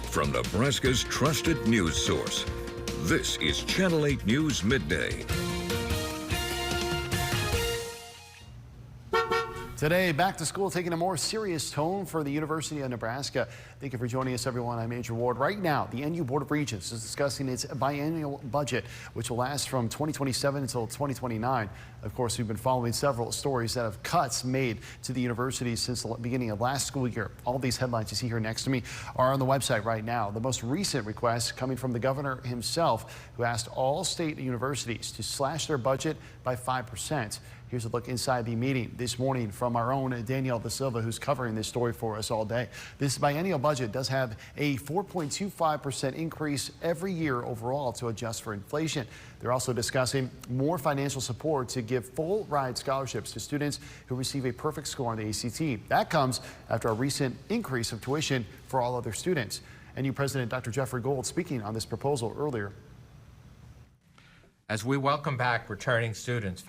from Nebraska's trusted news source. This is Channel 8 News Midday. Today, back to school taking a more serious tone for the University of Nebraska. Thank you for joining us, everyone. I'm Andrew Ward. Right now, the NU Board of Regents is discussing its biennial budget, which will last from 2027 until 2029. Of course, we've been following several stories that have cuts made to the university since the beginning of last school year. All these headlines you see here next to me are on the website right now. The most recent request coming from the governor himself, who asked all state universities to slash their budget by 5%. Here's a look inside the meeting this morning from our own Danielle Da Silva, who's covering this story for us all day. This biennial budget does have a 4.25% increase every year overall to adjust for inflation. They're also discussing more financial support to give full ride scholarships to students who receive a perfect score on the ACT. That comes after a recent increase of tuition for all other students. NU President Dr. Jeffrey Gold speaking on this proposal earlier. As we welcome back returning students,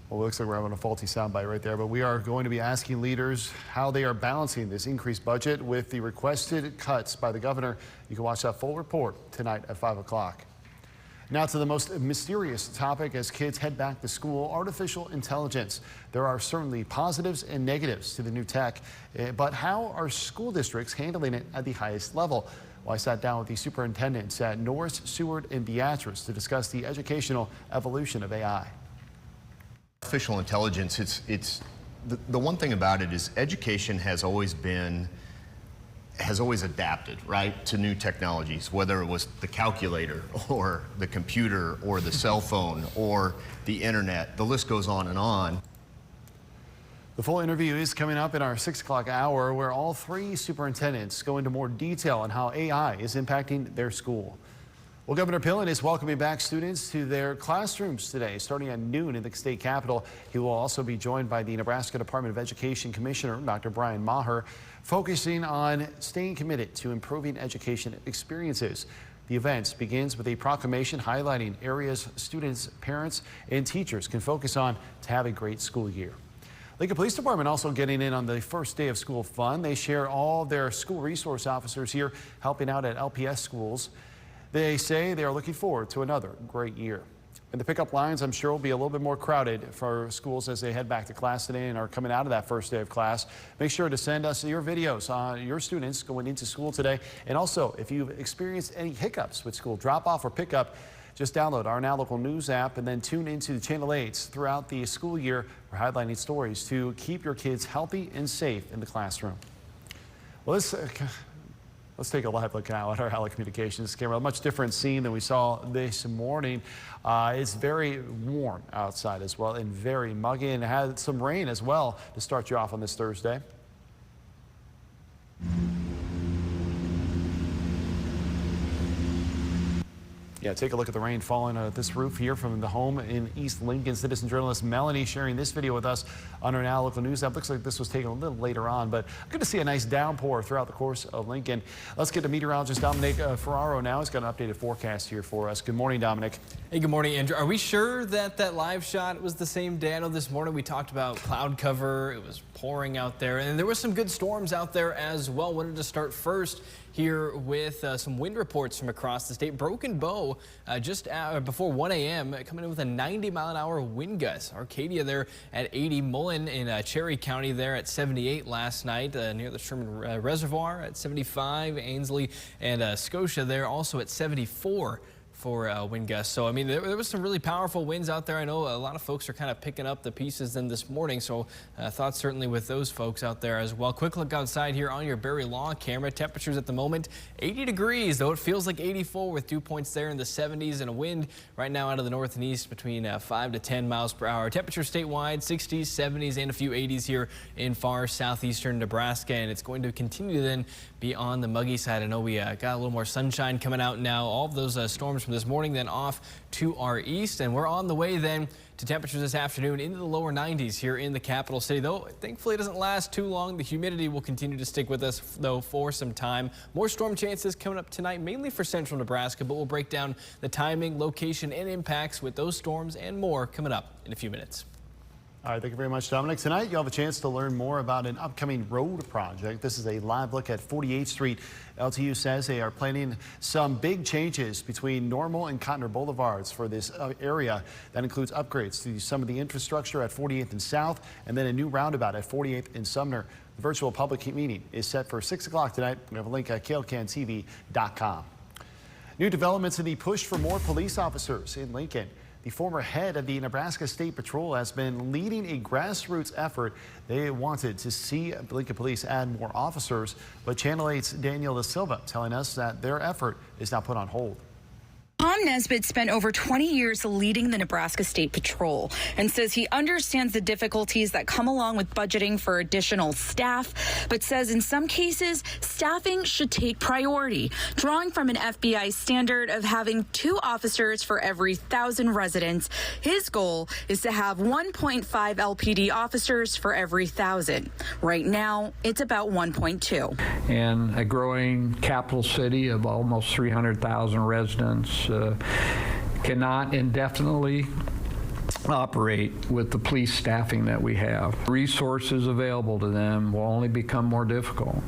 Well, it looks like we're having a faulty soundbite right there, but we are going to be asking leaders how they are balancing this increased budget with the requested cuts by the governor. You can watch that full report tonight at 5 o'clock. Now to the most mysterious topic as kids head back to school, artificial intelligence. There are certainly positives and negatives to the new tech, but how are school districts handling it at the highest level? Well, I sat down with the superintendents at Norris, Seward, and Beatrice to discuss the educational evolution of AI. Artificial intelligence, it's the one thing about it is education has always adapted, right, to new technologies, whether it was the calculator or the computer or the cell phone or the internet. The list goes on and on. The full interview is coming up in our 6 o'clock hour, where all three superintendents go into more detail on how AI is impacting their school. Well, Governor Pillen is welcoming back students to their classrooms today, starting at noon in the state capitol. He will also be joined by the Nebraska Department of Education Commissioner, Dr. Brian Maher, focusing on staying committed to improving education experiences. The event begins with a proclamation highlighting areas students, parents, and teachers can focus on to have a great school year. Lincoln Police Department also getting in on the first day of school fun. They share all their school resource officers here helping out at LPS schools. They say they are looking forward to another great year. And the pickup lines, I'm sure, will be a little bit more crowded for schools as they head back to class today and are coming out of that first day of class. Make sure to send us your videos on your students going into school today. And also, if you've experienced any hiccups with school drop-off or pickup, just download our Now Local News app and then tune into the Channel 8s throughout the school year. We're highlighting stories to keep your kids healthy and safe in the classroom. Well, let's take a live look now at our Ally Communications camera. A much different scene than we saw this morning. It's very warm outside as well and very muggy, and had some rain as well to start you off on this Thursday. Yeah, take a look at the rain falling on this roof here from the home in East Lincoln. Citizen journalist Melanie sharing this video with us on our Now Local News app. Looks like this was taken a little later on, but good to see a nice downpour throughout the course of Lincoln. Let's get to meteorologist Dominic Ferraro now. He's got an updated forecast here for us. Good morning, Dominic. Hey, good morning, Andrew. Are we sure that that live shot was the same day? I know this morning we talked about cloud cover. It was pouring out there, and there were some good storms out there as well. Wanted to start first here with some wind reports from across the state. Broken Bow just before 1 a.m. coming in with a 90-mile-an-hour wind gust. Arcadia there at 80. Mullen in Cherry County there at 78 last night near the Sherman Reservoir at 75. Ainsley and Scotia there also at 74 for wind gusts. So, I mean, there was some really powerful winds out there. I know a lot of folks are kind of picking up the pieces then this morning, so thoughts certainly with those folks out there as well. Quick look outside here on your Berry Law camera. Temperatures at the moment 80 degrees, though it feels like 84 with dew points there in the 70s and a wind right now out of the north and east between 5 to 10 miles per hour. Temperatures statewide 60s, 70s, and a few 80s here in far southeastern Nebraska, and it's going to continue to then be on the muggy side. I know we got a little more sunshine coming out now. All of those storms from this morning, then off to our east. And we're on the way then to temperatures this afternoon into the lower 90s here in the capital city, though thankfully it doesn't last too long. The humidity will continue to stick with us, though, for some time. More storm chances coming up tonight, mainly for central Nebraska, but we'll break down the timing, location, and impacts with those storms and more coming up in a few minutes. All right, thank you very much, Dominic. Tonight, you'll have a chance to learn more about an upcoming road project. This is a live look at 48th Street. LTU says they are planning some big changes between Normal and Cotner Boulevards for this area. That includes upgrades to some of the infrastructure at 48th and South, and then a new roundabout at 48th and Sumner. The virtual public meeting is set for 6 o'clock tonight. We have a link at KLCANtv.com. New developments in the push for more police officers in Lincoln. The former head of the Nebraska State Patrol has been leading a grassroots effort. They wanted to see Lincoln Police add more officers, but Channel 8's Daniel Da Silva telling us that their effort is now put on hold. Tom Nesbitt spent over 20 years leading the Nebraska State Patrol and says he understands the difficulties that come along with budgeting for additional staff, but says in some cases, staffing should take priority, drawing from an FBI standard of having 2 officers for every 1,000 residents. His goal is to have 1.5 LPD officers for every 1,000. Right now, it's about 1.2. In a growing capital city of almost 300,000 residents, cannot indefinitely operate with the police staffing that we have. Resources available to them will only become more difficult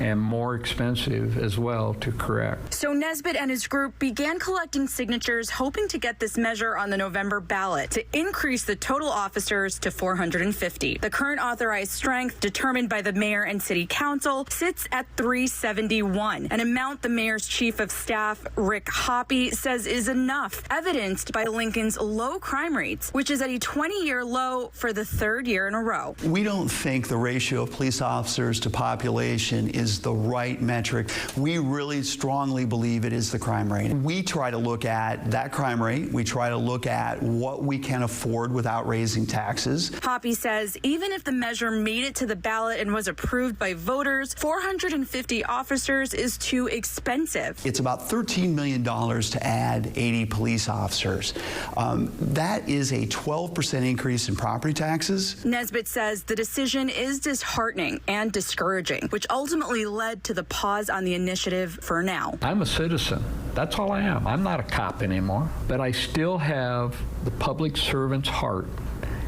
and more expensive as well to correct. So Nesbitt and his group began collecting signatures, hoping to get this measure on the November ballot to increase the total officers to 450. The current authorized strength, determined by the mayor and city council, sits at 371, an amount the mayor's chief of staff, Rick Hoppy, says is enough, evidenced by Lincoln's low crime rates, which is at a 20-year low for the 3rd year in a row. We don't think the ratio of police officers to population is the right metric. We really strongly believe it is the crime rate. We try to look at that crime rate. We try to look at what we can afford without raising taxes. Hoppy says even if the measure made it to the ballot and was approved by voters, 450 officers is too expensive. It's about $13 million to add 80 police officers. That is a 12% increase in property taxes. Nesbitt says the decision is disheartening and discouraging, which ultimately led to the pause on the initiative for now. I'm a citizen. That's all I am. I'm not a cop anymore, but I still have the public servant's heart,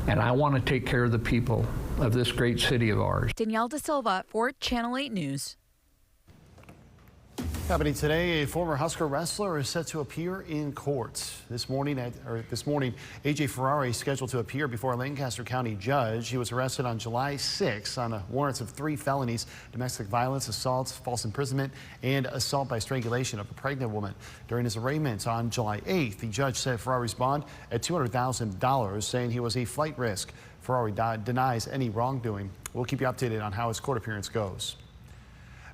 and I want to take care of the people of this great city of ours. Danielle Da Silva for Channel 8 News. Happening today, a former Husker wrestler is set to appear in court. This morning, AJ Ferrari is scheduled to appear before a Lancaster County judge. He was arrested on July 6 on warrants of 3 felonies: domestic violence, assault, false imprisonment, and assault by strangulation of a pregnant woman. During his arraignment on July 8th, the judge set Ferrari's bond at $200,000, saying he was a flight risk. Ferrari denies any wrongdoing. We'll keep you updated on how his court appearance goes.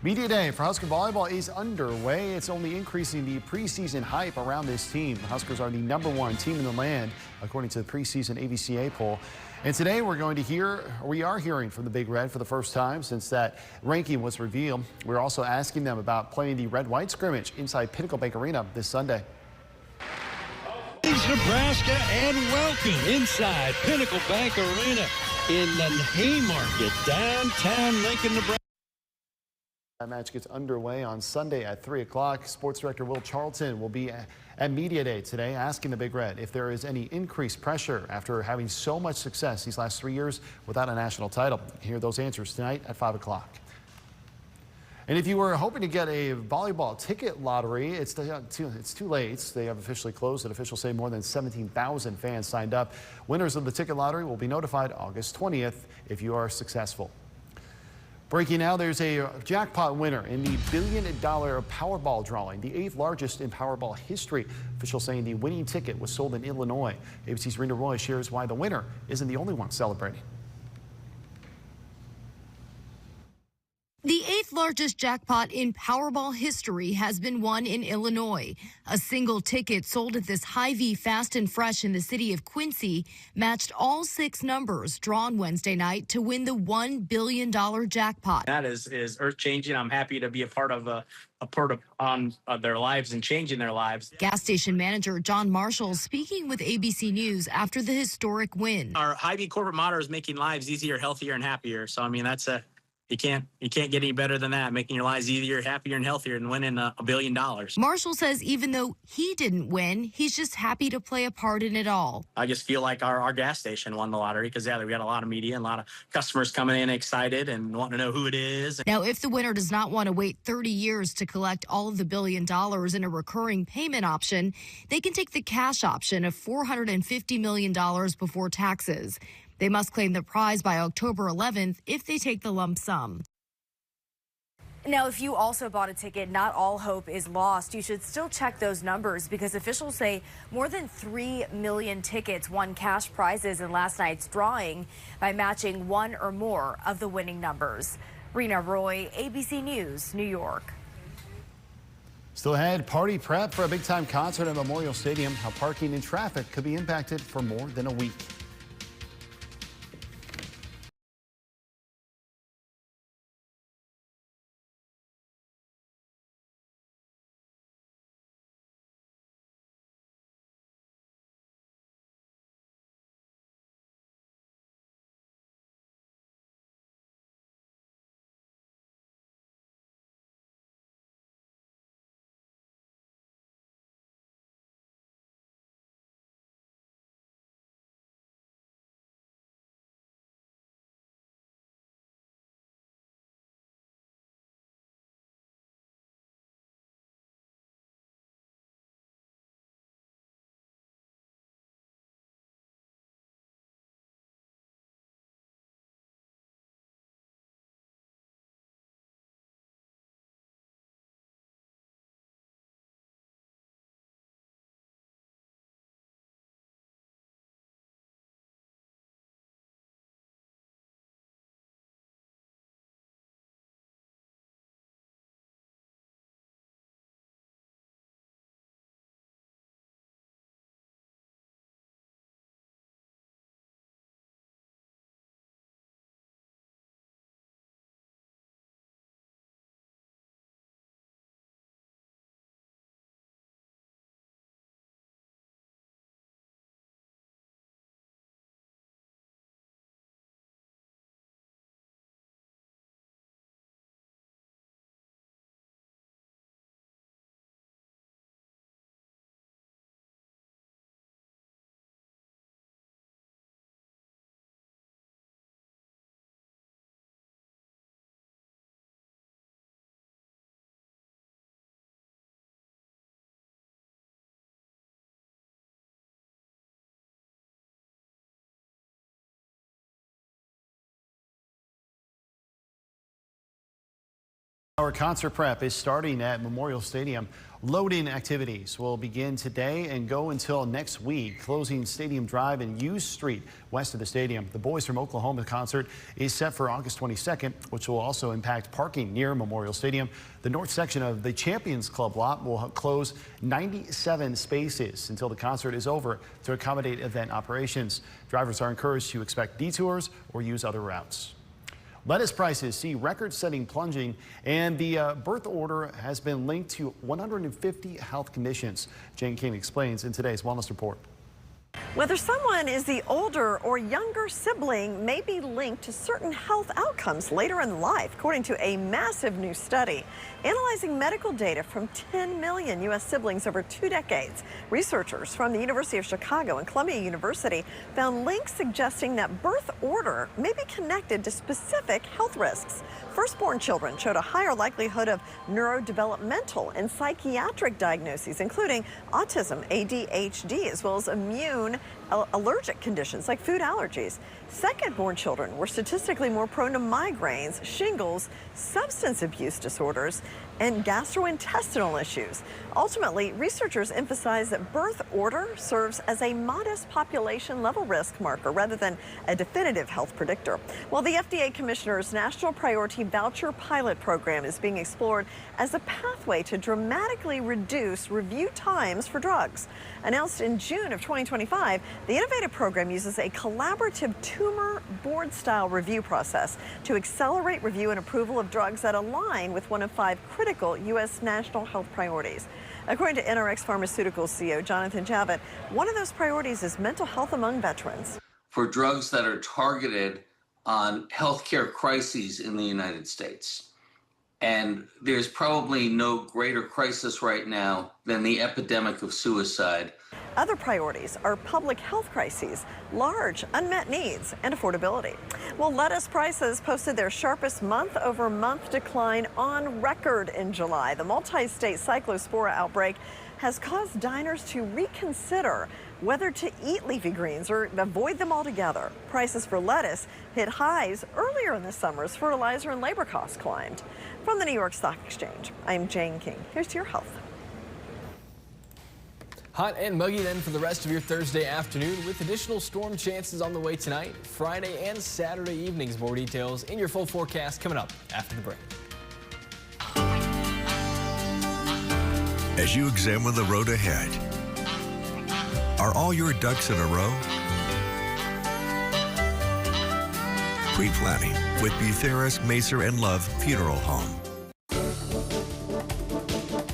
Media Day for Husker volleyball is underway. It's only increasing the preseason hype around this team. The Huskers are the #1 team in the land, according to the preseason AVCA poll. And today we are hearing from the Big Red for the first time since that ranking was revealed. We're also asking them about playing the red-white scrimmage inside Pinnacle Bank Arena this Sunday. Nebraska, and welcome inside Pinnacle Bank Arena in the Haymarket, downtown Lincoln, Nebraska. That match gets underway on Sunday at 3 o'clock. Sports Director Will Charlton will be at Media Day today, asking the Big Red if there is any increased pressure after having so much success these last 3 years without a national title. You can hear those answers tonight at 5 o'clock. And if you were hoping to get a volleyball ticket lottery, it's too late. They have officially closed it. Officials say more than 17,000 fans signed up. Winners of the ticket lottery will be notified August 20th if you are successful. Breaking now, there's a jackpot winner in the $1 billion Powerball drawing, the 8th largest in Powerball history. Officials saying the winning ticket was sold in Illinois. ABC's Rena Roy shares why the winner isn't the only one celebrating. The 8th largest jackpot in Powerball history has been won in Illinois. A single ticket sold at this Hy-Vee Fast and Fresh in the city of Quincy matched all 6 numbers drawn Wednesday night to win the $1 billion jackpot. That is earth-changing. I'm happy to be a part of their lives and changing their lives. Gas station manager John Marshall speaking with ABC News after the historic win. Our Hy-Vee corporate motto is making lives easier, healthier, and happier. So I mean, you can't get any better than that. Making your lives easier, happier, and healthier than winning $1 billion. Marshall says even though he didn't win, he's just happy to play a part in it all. I just feel like our gas station won the lottery because we got a lot of media and a lot of customers coming in excited and wanting to know who it is. Now, if the winner does not want to wait 30 years to collect all of the $1 billion in a recurring payment option, they can take the cash option of $450 million before taxes. They must claim the prize by October 11th if they take the lump sum. Now, if you also bought a ticket, not all hope is lost. You should still check those numbers because officials say more than 3 million tickets won cash prizes in last night's drawing by matching one or more of the winning numbers. Rena Roy, ABC News, New York. Still ahead, party prep for a big-time concert at Memorial Stadium. How parking and traffic could be impacted for more than a week. Our concert prep is starting at Memorial Stadium. Load-in activities will begin today and go until next week, closing Stadium Drive and U Street west of the stadium. The Boys from Oklahoma concert is set for August 22nd, which will also impact parking near Memorial Stadium. The north section of the Champions Club lot will close 97 spaces until the concert is over to accommodate event operations. Drivers are encouraged to expect detours or use other routes. Lettuce prices see record-setting plunging, and the birth order has been linked to 150 health conditions. Jane King explains in today's Wellness Report. Whether someone is the older or younger sibling may be linked to certain health outcomes later in life, according to a massive new study analyzing medical data from 10 million U.S. siblings over 2 decades. Researchers from the University of Chicago and Columbia University found links suggesting that birth order may be connected to specific health risks. Firstborn children showed a higher likelihood of neurodevelopmental and psychiatric diagnoses, including autism, ADHD, as well as immune allergic conditions like food allergies. Second-born children were statistically more prone to migraines, shingles, substance abuse disorders, and gastrointestinal issues. Ultimately, researchers emphasize that birth order serves as a modest population-level risk marker rather than a definitive health predictor. While the FDA Commissioner's National Priority Voucher Pilot Program is being explored as a pathway to dramatically reduce review times for drugs. Announced in June of 2025, the innovative program uses a collaborative tumor board-style review process to accelerate review and approval of drugs that align with one of 5 critical U.S. national health priorities. According to NRx Pharmaceuticals CEO Jonathan Javitt, one of those priorities is mental health among veterans. For drugs that are targeted on healthcare crises in the United States. And there's probably no greater crisis right now than the epidemic of suicide. Other priorities are public health crises, large unmet needs, and affordability. Well, lettuce prices posted their sharpest month-over-month decline on record in July. The multi-state cyclospora outbreak has caused diners to reconsider whether to eat leafy greens or avoid them altogether. Prices for lettuce hit highs earlier in the summer as fertilizer and labor costs climbed. From the New York Stock Exchange, I'm Jane King. Here's to your health. Hot and muggy then for the rest of your Thursday afternoon with additional storm chances on the way tonight, Friday and Saturday evenings. More details in your full forecast coming up after the break. As you examine the road ahead, are all your ducks in a row? Pre-planning with Butheris, Macer, and Love Funeral Home.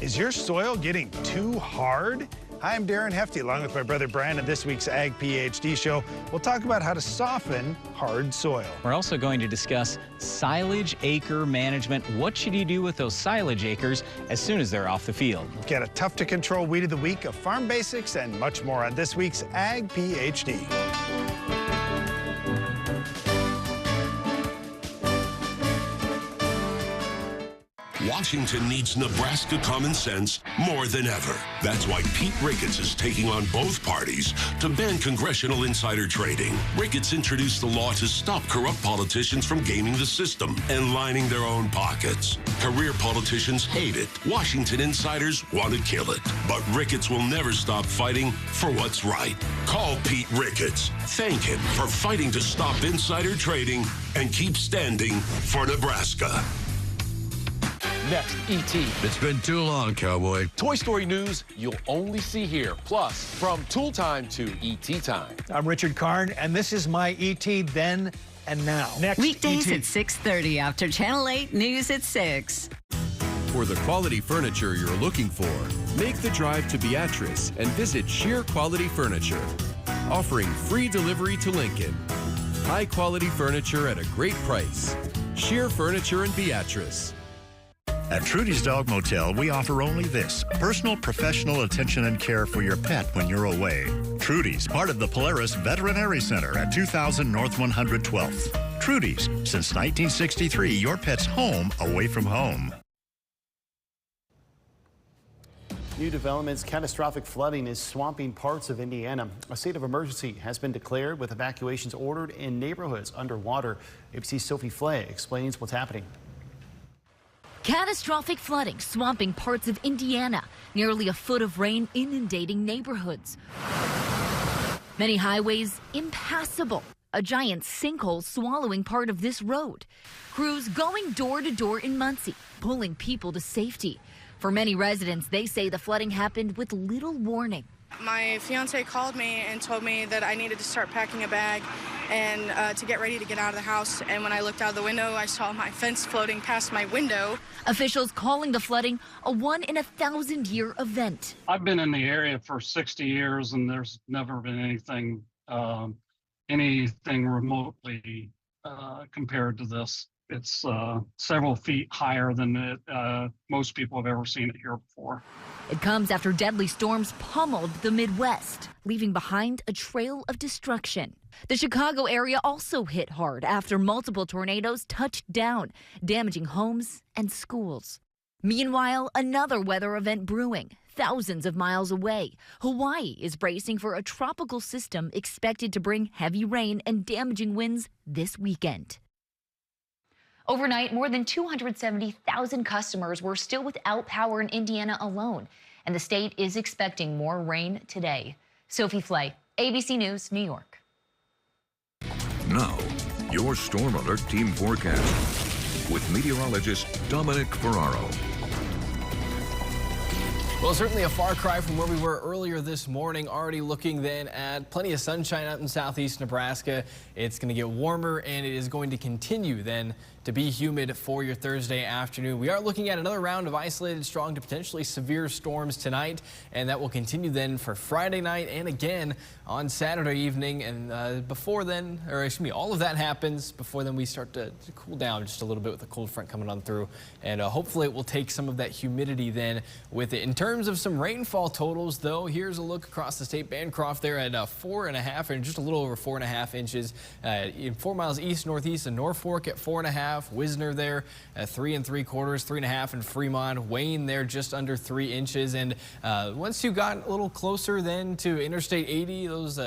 Is your soil getting too hard? Hi, I'm Darren Hefty, along with my brother Brian, on this week's Ag PhD show. We'll talk about how to soften hard soil. We're also going to discuss silage acre management. What should you do with those silage acres as soon as they're off the field? Get a tough-to-control weed of the week, of farm basics, and much more on this week's Ag PhD. Washington needs Nebraska common sense more than ever. That's why Pete Ricketts is taking on both parties to ban congressional insider trading. Ricketts introduced the law to stop corrupt politicians from gaming the system and lining their own pockets. Career politicians hate it. Washington insiders want to kill it. But Ricketts will never stop fighting for what's right. Call Pete Ricketts. Thank him for fighting to stop insider trading and keep standing for Nebraska. Next, E.T. It's been too long, cowboy. Toy Story news you'll only see here. Plus, from Tool Time to E.T. Time. I'm Richard Karn, and this is my E.T. then and now. Next, weekdays E.T. at 6:30 after Channel 8 News at 6. For the quality furniture you're looking for, make the drive to Beatrice and visit Sheer Quality Furniture. Offering free delivery to Lincoln. High quality furniture at a great price. Sheer Furniture in Beatrice. At Trudy's Dog Motel, we offer only this: personal professional attention and care for your pet when you're away. Trudy's, part of the Polaris Veterinary Center at 2000 North 112th. Trudy's, since 1963, your pet's home away from home. New developments: catastrophic flooding is swamping parts of Indiana. A state of emergency has been declared with evacuations ordered in neighborhoods underwater. ABC's Sophie Flay explains what's happening. Catastrophic flooding swamping parts of Indiana. Nearly a foot of rain inundating neighborhoods. Many highways impassable. A giant sinkhole swallowing part of this road. Crews going door to door in Muncie, pulling people to safety. For many residents, they say the flooding happened with little warning. My fiance called me and told me that I needed to start packing a bag and to get ready to get out of the house. And when I looked out the window, I saw my fence floating past my window. Officials calling the flooding a 1-in-1,000-year event. I've been in the area for 60 years, and there's never been anything remotely compared to this. It's several feet higher than most people have ever seen it here before. It comes after deadly storms pummeled the Midwest, leaving behind a trail of destruction. The Chicago area also hit hard after multiple tornadoes touched down, damaging homes and schools. Meanwhile, another weather event brewing. thousands of miles away. Hawaii is bracing for a tropical system expected to bring heavy rain and damaging winds this weekend. Overnight, more than 270,000 customers were still without power in Indiana alone, and the state is expecting more rain today. Sophie Flay, ABC News, New York. Now, your Storm Alert Team forecast with meteorologist Dominic Ferraro. Well, certainly a far cry from where we were earlier this morning. Already looking then at plenty of sunshine out in southeast Nebraska. It's going to get warmer, and it is going to continue then to be humid for your Thursday afternoon. We are looking at another round of isolated strong to potentially severe storms tonight, and that will continue then for Friday night and again on Saturday evening. And before then, or excuse me, all of that happens before then we start to cool down just a little bit with the cold front coming on through, and hopefully it will take some of that humidity then with it. In terms of some rainfall totals, though, here's a look across the state. Bancroft there at 4.5 and just a little over 4.5 inches. In 4 miles east northeast of Norfolk at 4.5. Wisner there at 3 3/4, 3.5 in Fremont. Wayne there just under 3 inches. And once you got a little closer then to Interstate 80, those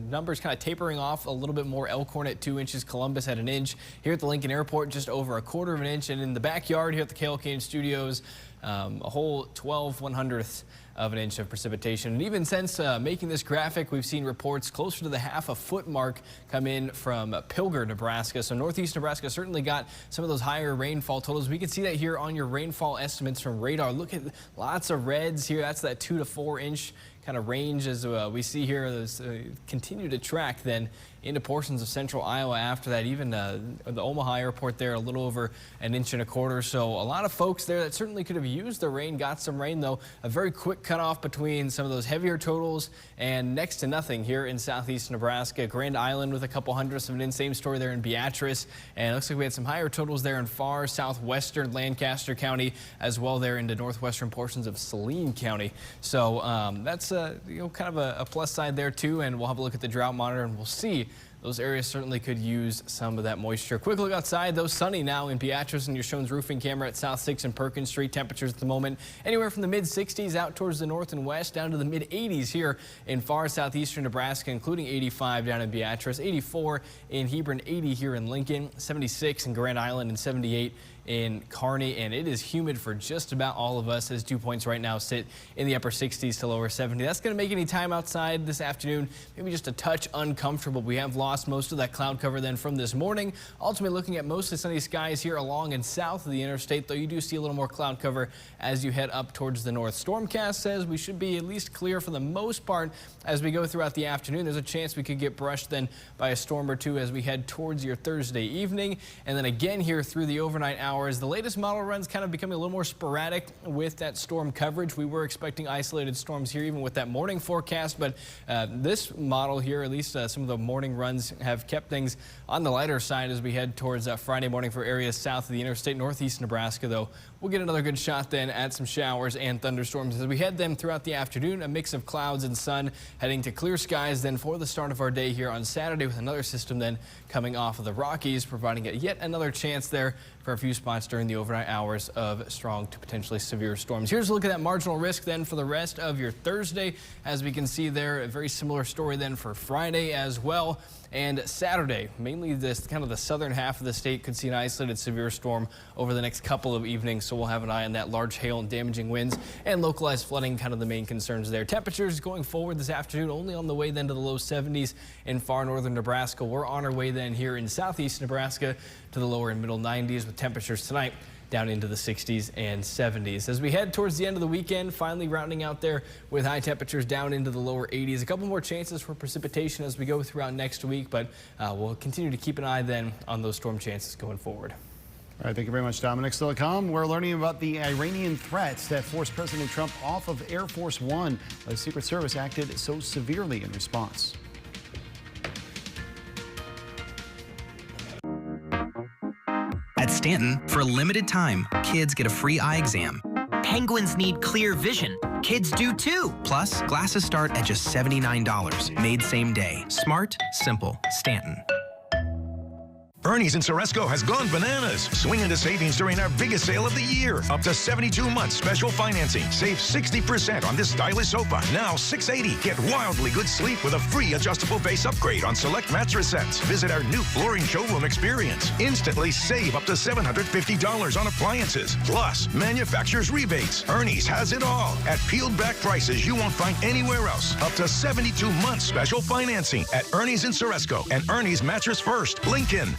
numbers kind of tapering off a little bit more. Elkhorn at 2 inches, Columbus at 1 inch. Here at the Lincoln Airport, just over 1/4 inch. And in the backyard here at the KLKN Studios, a whole 12/100ths of an inch of precipitation. And even since making this graphic, we've seen reports closer to the half-a-foot mark come in from Pilger, Nebraska. So northeast Nebraska certainly got some of those higher rainfall totals. We can see that here on your rainfall estimates from radar. Look at lots of reds here. That's that 2 to 4 inch kind of range as we see here. Those continue to track then into portions of central Iowa after that. Even the Omaha airport there, a little over 1 1/4 inches. So a lot of folks there that certainly could have used the rain got some rain, though. A very quick cutoff between some of those heavier totals and next to nothing here in southeast Nebraska. Grand Island with a couple hundredths of an inch. Same story there in Beatrice. And it looks like we had some higher totals there in far southwestern Lancaster County, as well there into northwestern portions of Saline County. So that's kind of a plus side there too. And we'll have a look at the drought monitor and we'll see those areas certainly could use some of that moisture. Quick look outside, though, sunny now in Beatrice and your Shones roofing camera at South 6 and Perkins Street. Temperatures at the moment anywhere from the mid-60s out towards the north and west down to the mid-80s here in far southeastern Nebraska, including 85 down in Beatrice, 84 in Hebron, 80 here in Lincoln, 76 in Grand Island, and 78 in Kearney. And it is humid for just about all of us as dew points right now sit in the upper 60s to lower 70. That's going to make any time outside this afternoon maybe just a touch uncomfortable. We have lost most of that cloud cover then from this morning. Ultimately looking at mostly sunny skies here along and south of the interstate, though you do see a little more cloud cover as you head up towards the north. Stormcast says we should be at least clear for the most part as we go throughout the afternoon. There's a chance we could get brushed then by a storm or two as we head towards your Thursday evening. And then again here through the overnight hours. The latest model runs kind of becoming a little more sporadic with that storm coverage. We were expecting isolated storms here even with that morning forecast, but this model here, at least some of the morning runs have kept things on the lighter side as we head towards Friday morning for areas south of the interstate. Northeast Nebraska, though, we'll get another good shot then at some showers and thunderstorms as we head them throughout the afternoon. A mix of clouds and sun heading to clear skies then for the start of our day here on Saturday, with another system then coming off of the Rockies, providing yet another chance there for a few spots during the overnight hours of strong to potentially severe storms. Here's a look at that marginal risk then for the rest of your Thursday. As we can see there, a very similar story then for Friday as well. And Saturday, mainly this kind of the southern half of the state could see an isolated severe storm over the next couple of evenings. So we'll have an eye on that. Large hail and damaging winds and localized flooding, kind of the main concerns there. Temperatures going forward this afternoon only on the way then to the low 70s in far northern Nebraska. We're on our way then here in southeast Nebraska to the lower and middle 90s, with temperatures tonight down into the 60s and 70s. As we head towards the end of the weekend, finally rounding out there with high temperatures down into the lower 80s. A couple more chances for precipitation as we go throughout next week, but we'll continue to keep an eye then on those storm chances going forward. All right, thank you very much, Dominic. Still to come, we're learning about the Iranian threats that forced President Trump off of Air Force One. The Secret Service acted so severely in response. At Stanton, for a limited time, kids get a free eye exam. Penguins need clear vision. Kids do too. Plus, glasses start at just $79. Made same day. Smart, simple. Stanton. Ernie's in Ceresco has gone bananas. Swing into savings during our biggest sale of the year. Up to 72 months special financing. Save 60% on this stylish sofa. Now $680. Get wildly good sleep with a free adjustable base upgrade on select mattress sets. Visit our new flooring showroom experience. Instantly save up to $750 on appliances. Plus, manufacturer's rebates. Ernie's has it all at peeled back prices you won't find anywhere else. Up to 72 months special financing at Ernie's in Ceresco and Ernie's Mattress First, Lincoln.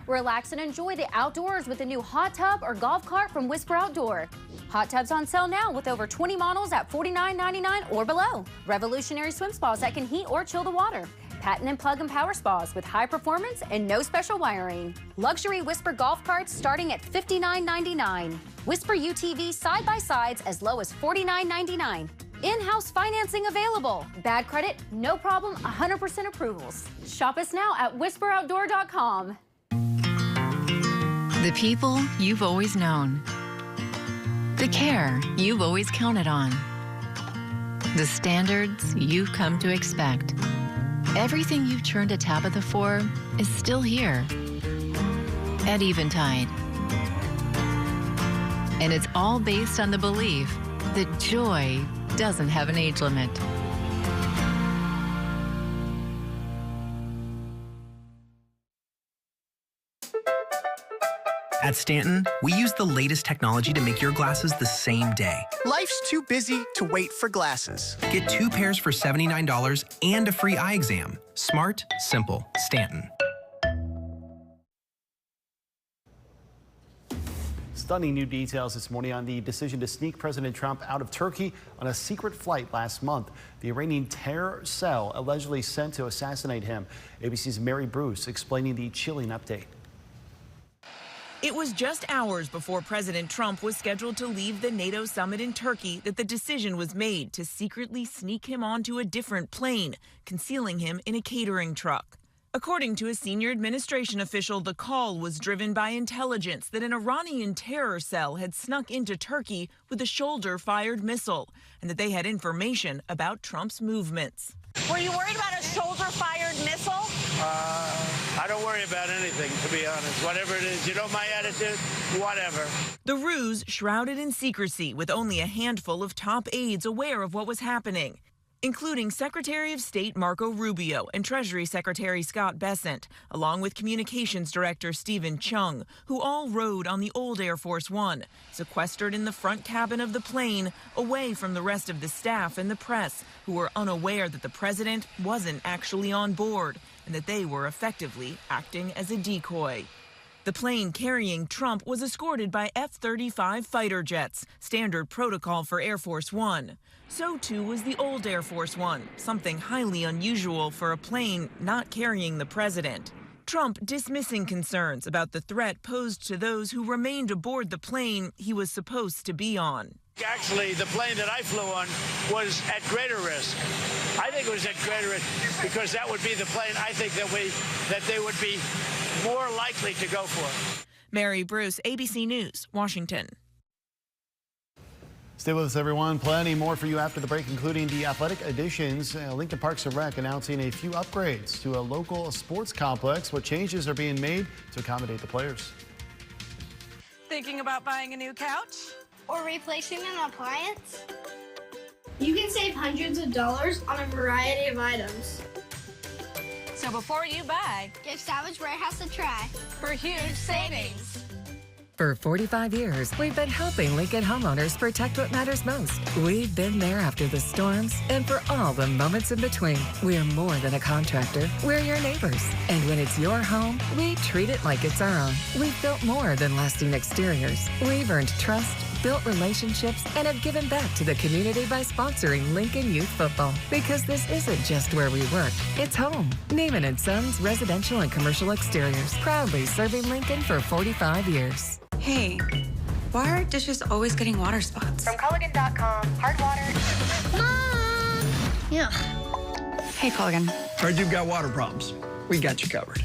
Relax and enjoy the outdoors with a new hot tub or golf cart from Whisper Outdoor. Hot tubs on sale now with over 20 models at $49.99 or below. Revolutionary swim spas that can heat or chill the water. Patent and plug and power spas with high performance and no special wiring. Luxury Whisper golf carts starting at $59.99. Whisper UTV side-by-sides as low as $49.99. In-house financing available. Bad credit, no problem, 100% approvals. Shop us now at whisperoutdoor.com. The people you've always known. The care you've always counted on. The standards you've come to expect. Everything you've turned to Tabitha for is still here at Eventide. And it's all based on the belief that joy doesn't have an age limit. At Stanton, we use the latest technology to make your glasses the same day. Life's too busy to wait for glasses. Get 2 pairs for $79 and a free eye exam. Smart, simple, Stanton. Stunning new details this morning on the decision to sneak President Trump out of Turkey on a secret flight last month. The Iranian terror cell allegedly sent to assassinate him. ABC's Mary Bruce explaining the chilling update. It was just hours before President Trump was scheduled to leave the NATO summit in Turkey that the decision was made to secretly sneak him onto a different plane, concealing him in a catering truck. According to a senior administration official, the call was driven by intelligence that an Iranian terror cell had snuck into Turkey with a shoulder-fired missile, and that they had information about Trump's movements. Were you worried about a shoulder-fired missile? I don't worry about anything, to be honest. Whatever it is, you know my attitude? Whatever. The ruse shrouded in secrecy, with only a handful of top aides aware of what was happening, including Secretary of State Marco Rubio and Treasury Secretary Scott Bessent, along with Communications Director Stephen Chung, who all rode on the old Air Force One, sequestered in the front cabin of the plane, away from the rest of the staff and the press, who were unaware that the president wasn't actually on board and that they were effectively acting as a decoy. The plane carrying Trump was escorted by F-35 fighter jets, standard protocol for Air Force One. So too was the old Air Force One, something highly unusual for a plane not carrying the president. Trump dismissing concerns about the threat posed to those who remained aboard the plane he was supposed to be on. Actually, the plane that I flew on was at greater risk. I think it was at greater risk because that would be the plane I think that they would be more likely to go for. Mary Bruce, ABC News, Washington. Stay with us, everyone. Plenty more for you after the break, including the athletic additions. Lincoln Parks and Rec announcing a few upgrades to a local sports complex. What changes are being made to accommodate the players? Thinking about buying a new couch? Or replacing an appliance? You can save hundreds of dollars on a variety of items. So before you buy, give Savage Warehouse a try for huge savings. For 45 years, we've been helping Lincoln homeowners protect what matters most. We've been there after the storms and for all the moments in between. We're more than a contractor. We're your neighbors. And when it's your home, we treat it like it's our own. We've built more than lasting exteriors. We've earned trust, built relationships, and have given back to the community by sponsoring Lincoln Youth Football. Because this isn't just where we work, it's home. Neiman & Sons Residential and Commercial Exteriors, proudly serving Lincoln for 45 years. Hey, why are dishes always getting water spots? From Culligan.com, hard water. Mom! Yeah. Hey, Culligan. Heard you've got water problems. We got you covered.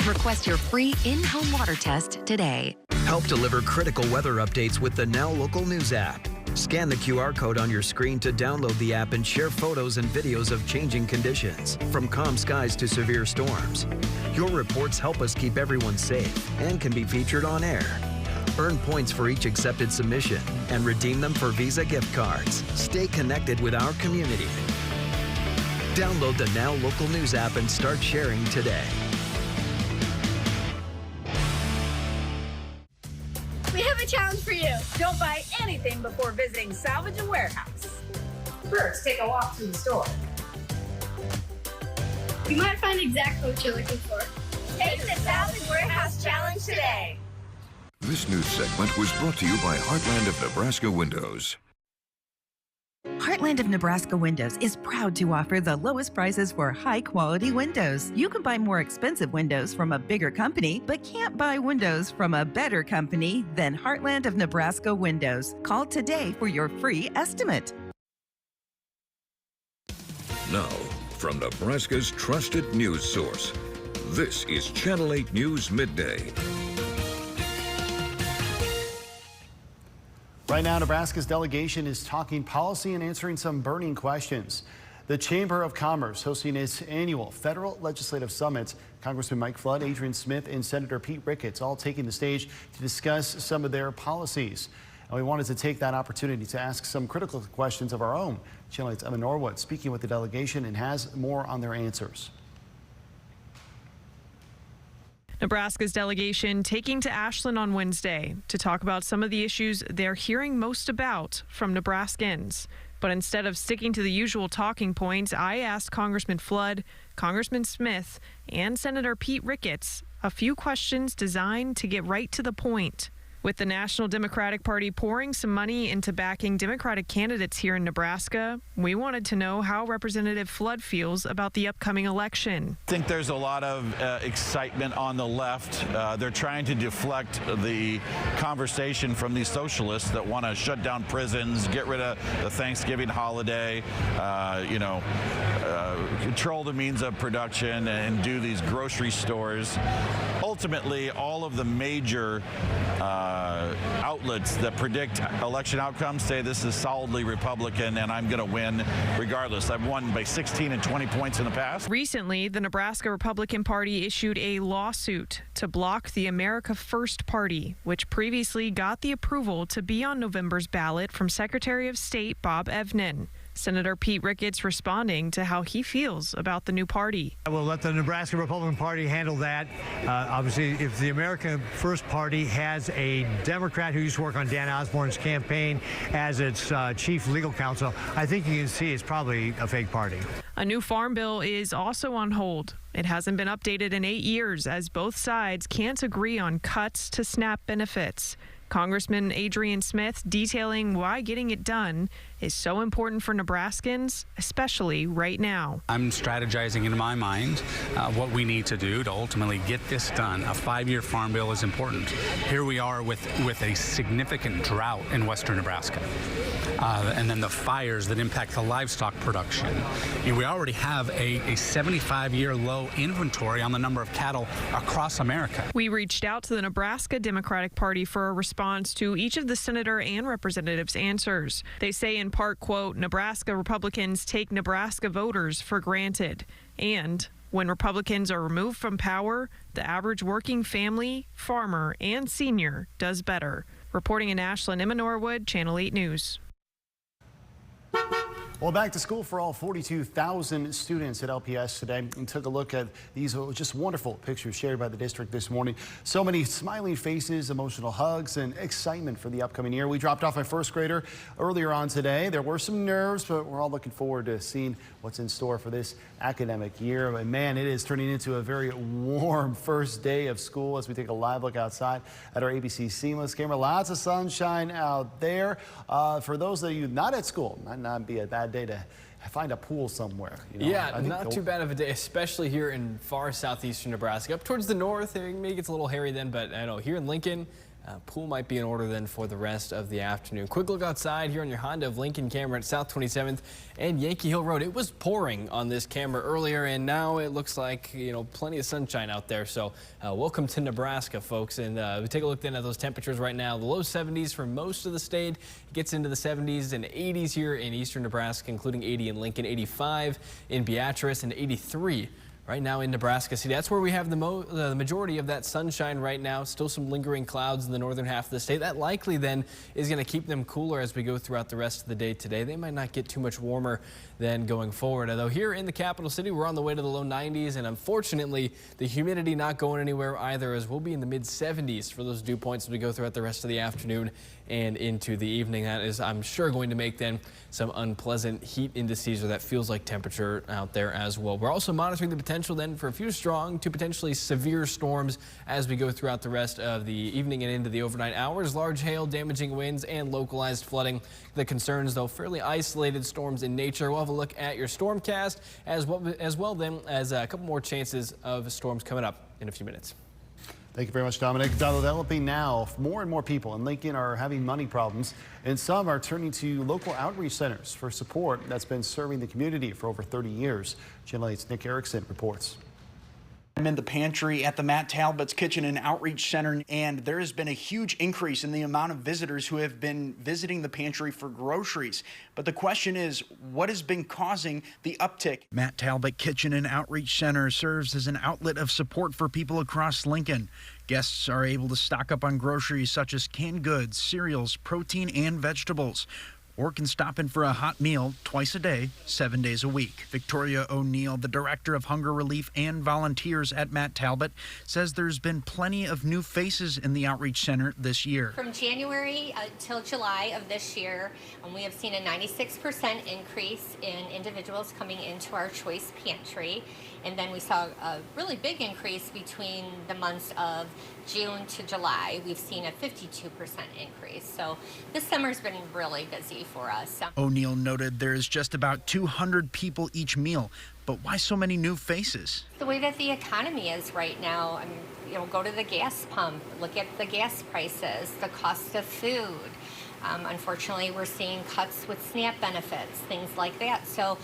Request your free in-home water test today. Help deliver critical weather updates with the Now Local News app. Scan the QR code on your screen to download the app and share photos and videos of changing conditions, from calm skies to severe storms. Your reports help us keep everyone safe and can be featured on air. Earn points for each accepted submission and redeem them for Visa gift cards. Stay connected with our community. Download the Now Local News app and start sharing today. We have a challenge for you. Don't buy anything before visiting Salvage and Warehouse. First, take a walk through the store. You might find exactly what you're looking for. Take the Salvage Warehouse Challenge today. This news segment was brought to you by Heartland of Nebraska Windows. Heartland of Nebraska Windows is proud to offer the lowest prices for high-quality windows. You can buy more expensive windows from a bigger company, but can't buy windows from a better company than Heartland of Nebraska Windows. Call today for your free estimate. Now, from Nebraska's trusted news source, this is Channel 8 News Midday. Right now, Nebraska's delegation is talking policy and answering some burning questions. The Chamber of Commerce hosting its annual federal legislative summit. Congressman Mike Flood, Adrian Smith, and Senator Pete Ricketts all taking the stage to discuss some of their policies. And we wanted to take that opportunity to ask some critical questions of our own. Channel 8's Emma Norwood speaking with the delegation and has more on their answers. Nebraska's delegation taking to Ashland on Wednesday to talk about some of the issues they're hearing most about from Nebraskans. But instead of sticking to the usual talking points, I asked Congressman Flood, Congressman Smith, and Senator Pete Ricketts a few questions designed to get right to the point. With the National Democratic Party pouring some money into backing Democratic candidates here in Nebraska, we wanted to know how Representative Flood feels about the upcoming election. I think there's a lot of excitement on the left. They're trying to deflect the conversation from these socialists that want to shut down prisons, get rid of the Thanksgiving holiday, control the means of production and do these grocery stores. Ultimately, all of the major outlets that predict election outcomes say this is solidly Republican and I'm going to win regardless. I've won by 16 and 20 points in the past. Recently, the Nebraska Republican Party issued a lawsuit to block the America First Party, which previously got the approval to be on November's ballot from Secretary of State Bob Evnen. Senator Pete Ricketts responding to how he feels about the new party. I will let the Nebraska Republican Party handle that. Obviously, if the America First Party has a Democrat who used to work on Dan Osborne's campaign as its chief legal counsel, I think you can see it's probably a fake party. A new farm bill is also on hold. It hasn't been updated in 8 years as both sides can't agree on cuts to SNAP benefits. Congressman Adrian Smith detailing why getting it done is so important for Nebraskans, especially right now. I'm strategizing in my mind what we need to do to ultimately get this done. A 5-year farm bill is important. Here we are with a significant drought in western Nebraska. And then the fires that impact the livestock production. We already have a 75-year low inventory on the number of cattle across America. We reached out to the Nebraska Democratic Party for a response to each of the senator and representatives' answers. They say in part, quote, Nebraska Republicans take Nebraska voters for granted. And when Republicans are removed from power, the average working family, farmer, and senior does better. Reporting in Ashland, Emma Norwood, Channel 8 News. Well, back to school for all 42,000 students at LPS today, and took a look at these just wonderful pictures shared by the district this morning. So many smiling faces, emotional hugs, and excitement for the upcoming year. We dropped off my first grader earlier on today. There were some nerves, but we're all looking forward to seeing what's in store for this academic year. And man, it is turning into a very warm first day of school as we take a live look outside at our ABC Seamless camera. Lots of sunshine out there. For those of you not at school, might not be a bad day to find a pool somewhere. Yeah, not too bad of a day, especially here in far southeastern Nebraska. Up towards the north, it maybe gets a little hairy then, but I know here in Lincoln, Pool might be in order then for the rest of the afternoon. Quick look outside here on your Honda of Lincoln camera at South 27th and Yankee Hill Road. It was pouring on this camera earlier, and now it looks like, plenty of sunshine out there. So welcome to Nebraska, folks. And we take a look then at those temperatures right now. The low 70s for most of the state. It gets into the 70s and 80s here in eastern Nebraska, including 80 in Lincoln, 85 in Beatrice, and 83 right now in Nebraska City. That's where we have the majority of that sunshine right now. Still some lingering clouds in the northern half of the state. That likely then is going to keep them cooler as we go throughout the rest of the day today. They might not get too much warmer than going forward. Although here in the capital city, we're on the way to the low 90s, and unfortunately, the humidity not going anywhere either, as we'll be in the mid 70s for those dew points as we go throughout the rest of the afternoon and into the evening. That is, I'm sure, going to make then some unpleasant heat indices, or that feels like temperature out there as well. We're also monitoring the potential then for a few strong to potentially severe storms as we go throughout the rest of the evening and into the overnight hours. Large hail, damaging winds, and localized flooding. The concerns, though, fairly isolated storms in nature. We'll have a look at your stormcast as well then as a couple more chances of storms coming up in a few minutes. Thank you very much, Dominic. Developing now, more and more people in Lincoln are having money problems, and some are turning to local outreach centers for support that's been serving the community for over 30 years. Channel 8's Nick Erickson reports. I'm in the pantry at the Matt Talbot's Kitchen and Outreach Center, and there has been a huge increase in the amount of visitors who have been visiting the pantry for groceries. But the question is, what has been causing the uptick? Matt Talbot Kitchen and Outreach Center serves as an outlet of support for people across Lincoln. Guests are able to stock up on groceries such as canned goods, cereals, protein, and vegetables, or can stop in for a hot meal twice a day, 7 days a week. Victoria O'Neill, the director of hunger relief and volunteers at Matt Talbot, says there's been plenty of new faces in the outreach center this year. From January till July of this year, we have seen a 96% increase in individuals coming into our choice pantry. And then we saw a really big increase between the months of June to July. We've seen a 52% increase. So this summer's been really busy for us. O'Neill noted there is just about 200 people each meal. But why so many new faces? The way that the economy is right now, go to the gas pump, look at the gas prices, the cost of food. Unfortunately, we're seeing cuts with SNAP benefits, things like that. So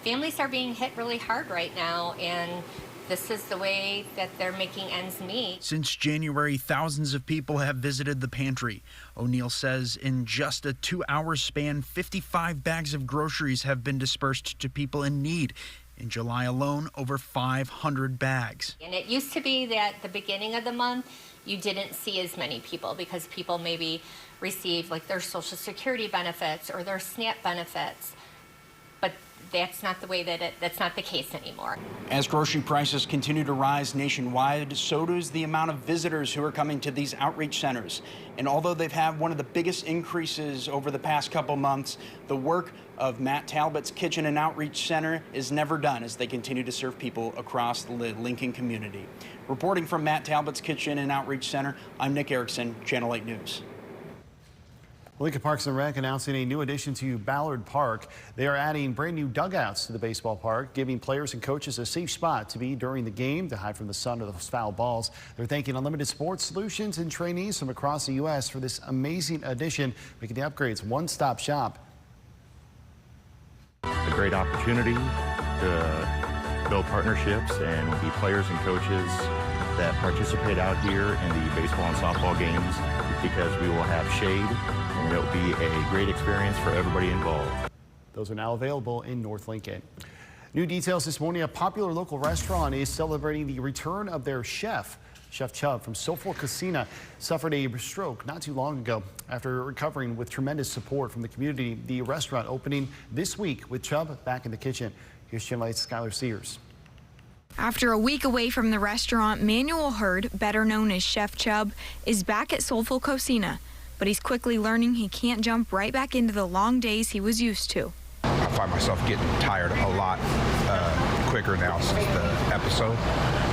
families are being hit really hard right now, and this is the way that they're making ends meet. Since January, thousands of people have visited the pantry. O'Neill says in just a 2-hour span, 55 bags of groceries have been dispersed to people in need. In July alone, over 500 bags. And it used to be that the beginning of the month, you didn't see as many people because people maybe received like their Social Security benefits or their SNAP benefits. But that's not the way that's not the case anymore. As grocery prices continue to rise nationwide, so does the amount of visitors who are coming to these outreach centers. And although they've had one of the biggest increases over the past couple months, the work of Matt Talbot's Kitchen and Outreach Center is never done as they continue to serve people across the Lincoln community. Reporting from Matt Talbot's Kitchen and Outreach Center, I'm Nick Erickson, Channel 8 News. Lincoln Parks and Rec announcing a new addition to Ballard Park. They are adding brand new dugouts to the baseball park, giving players and coaches a safe spot to be during the game to hide from the sun or those foul balls. They're thanking Unlimited Sports Solutions and trainees from across the U.S. for this amazing addition, making the upgrades one-stop shop. A great opportunity to build partnerships and be players and coaches that participate out here in the baseball and softball games, because we will have shade and it will be a great experience for everybody involved. Those are now available in North Lincoln. New details this morning. A popular local restaurant is celebrating the return of their chef. Chef Chubb from Soulful Casina suffered a stroke not too long ago. After recovering with tremendous support from the community, the restaurant opening this week with Chubb back in the kitchen. Here's Channel 8's Skylar Sears. After a week away from the restaurant, Manuel Hurd, better known as Chef Chubb, is back at Soulful Cocina, but he's quickly learning he can't jump right back into the long days he was used to. I find myself getting tired a lot quicker now since the episode,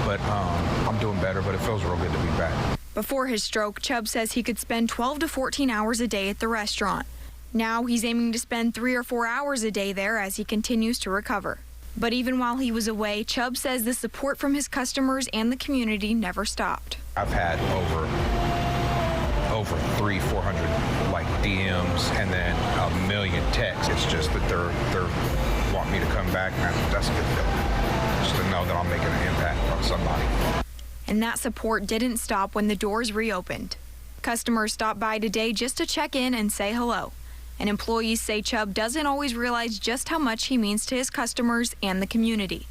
but I'm doing better, but it feels real good to be back. Before his stroke, Chubb says he could spend 12 to 14 hours a day at the restaurant. Now he's aiming to spend 3 or 4 hours a day there as he continues to recover. But even while he was away, Chubb says the support from his customers and the community never stopped. I've had over over 300-400 like DMs and then a million texts. It's just that they're wanting me to come back, and that's a good feeling. Just to know that I'm making an impact on somebody. And that support didn't stop when the doors reopened. Customers stopped by today just to check in and say hello. And employees say Chubb doesn't always realize just how much he means to his customers and the community.